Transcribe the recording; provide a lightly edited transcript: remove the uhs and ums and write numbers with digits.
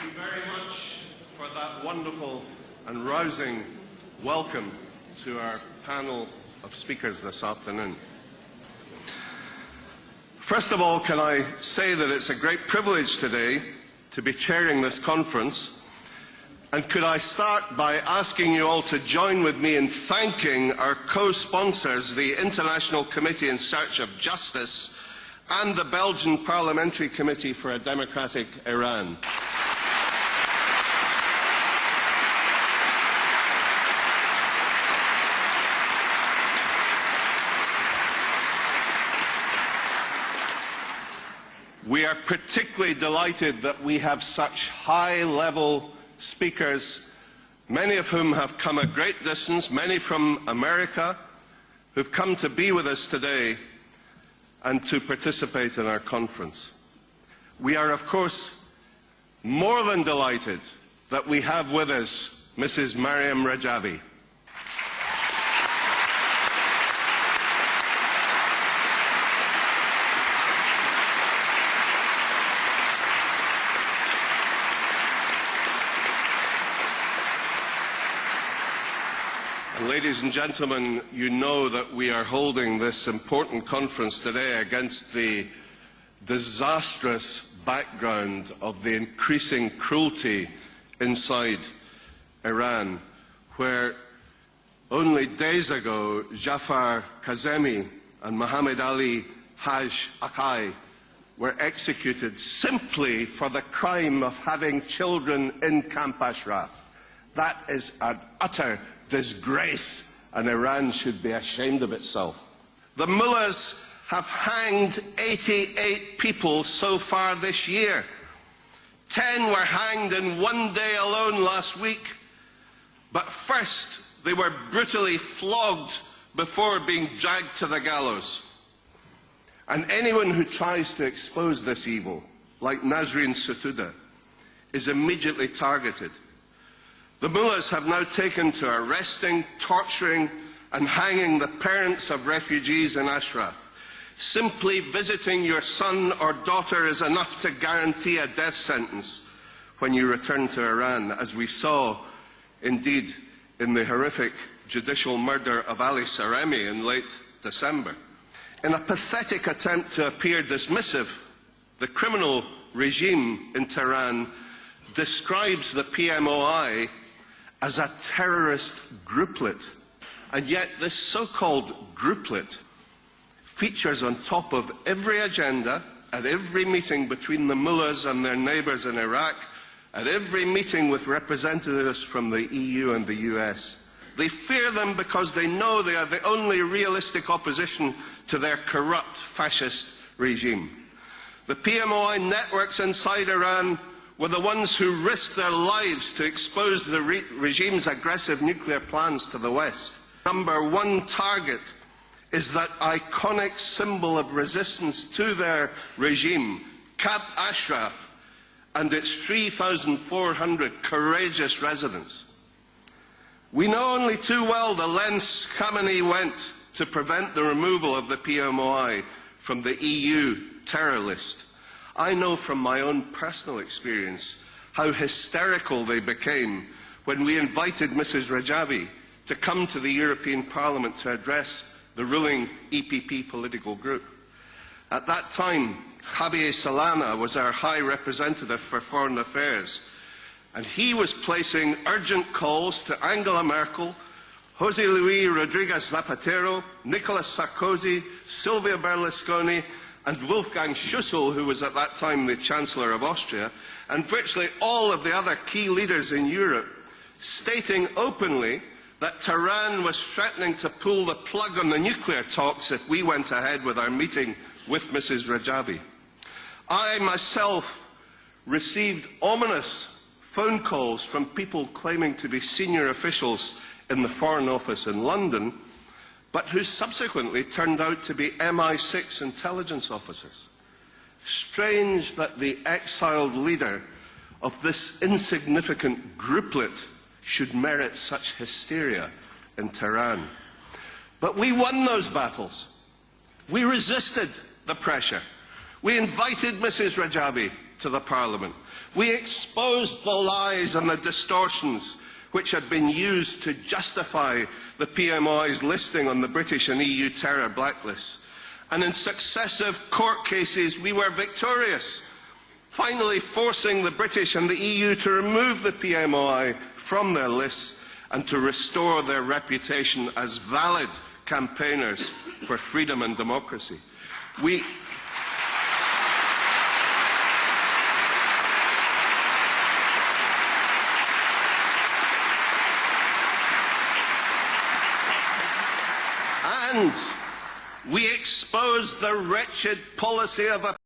you very much for that wonderful and rousing welcome to our panel of speakers this afternoon. First of all, can I say that it's a great privilege today to be chairing this conference, and could I start by asking you all to join with me in thanking our co-sponsors, the International Committee in Search of Justice and the Belgian Parliamentary Committee for a Democratic Iran. We are particularly delighted that we have such high-level speakers, many of whom have come a great distance, many from America, who've come to be with us today and to participate in our conference. We are, of course, more than delighted that we have with us Mrs. Maryam Rajavi. Ladies and gentlemen, you know that we are holding this important conference today against the disastrous background of the increasing cruelty inside Iran, where only days ago Jafar Kazemi and Mohammed Ali Haj Akai were executed simply for the crime of having children in Camp Ashraf. That is an utter disgrace, and Iran should be ashamed of itself. The mullahs have hanged 88 people so far this year. 10 were hanged in one day alone last week. But first, they were brutally flogged before being dragged to the gallows. And anyone who tries to expose this evil, like Nasrin Sotoudeh, is immediately targeted. The mullahs have now taken to arresting, torturing and hanging the parents of refugees in Ashraf. Simply visiting your son or daughter is enough to guarantee a death sentence when you return to Iran, as we saw indeed in the horrific judicial murder of Ali Saremi in late December. In a pathetic attempt to appear dismissive, the criminal regime in Tehran describes the PMOI as a terrorist grouplet. And yet this so-called grouplet features on top of every agenda, at every meeting between the mullahs and their neighbours in Iraq, at every meeting with representatives from the EU and the US. They fear them because they know they are the only realistic opposition to their corrupt fascist regime. The PMOI networks inside Iran were the ones who risked their lives to expose the regime's aggressive nuclear plans to the West. Number one target is that iconic symbol of resistance to their regime, Camp Ashraf, and its 3,400 courageous residents. We know only too well the lengths Khamenei went to prevent the removal of the PMOI from the EU terror list. I know from my own personal experience how hysterical they became when we invited Mrs. Rajavi to come to the European Parliament to address the ruling EPP political group. At that time, Javier Solana was our High Representative for Foreign Affairs, and he was placing urgent calls to Angela Merkel, José Luis Rodríguez Zapatero, Nicolas Sarkozy, Silvio Berlusconi, and Wolfgang Schüssel, who was at that time the Chancellor of Austria, and virtually all of the other key leaders in Europe, stating openly that Tehran was threatening to pull the plug on the nuclear talks if we went ahead with our meeting with Mrs. Rajavi. I myself received ominous phone calls from people claiming to be senior officials in the Foreign Office in London, but who subsequently turned out to be MI6 intelligence officers. Strange that the exiled leader of this insignificant grouplet should merit such hysteria in Tehran. But we won those battles. We resisted the pressure. We invited Mrs. Rajavi to the Parliament. We exposed the lies and the distortions which had been used to justify the PMI's listing on the British and EU terror blacklists. And in successive court cases, we were victorious, finally forcing the British and the EU to remove the PMI from their lists and to restore their reputation as valid campaigners for freedom and democracy. And we exposed the wretched policy of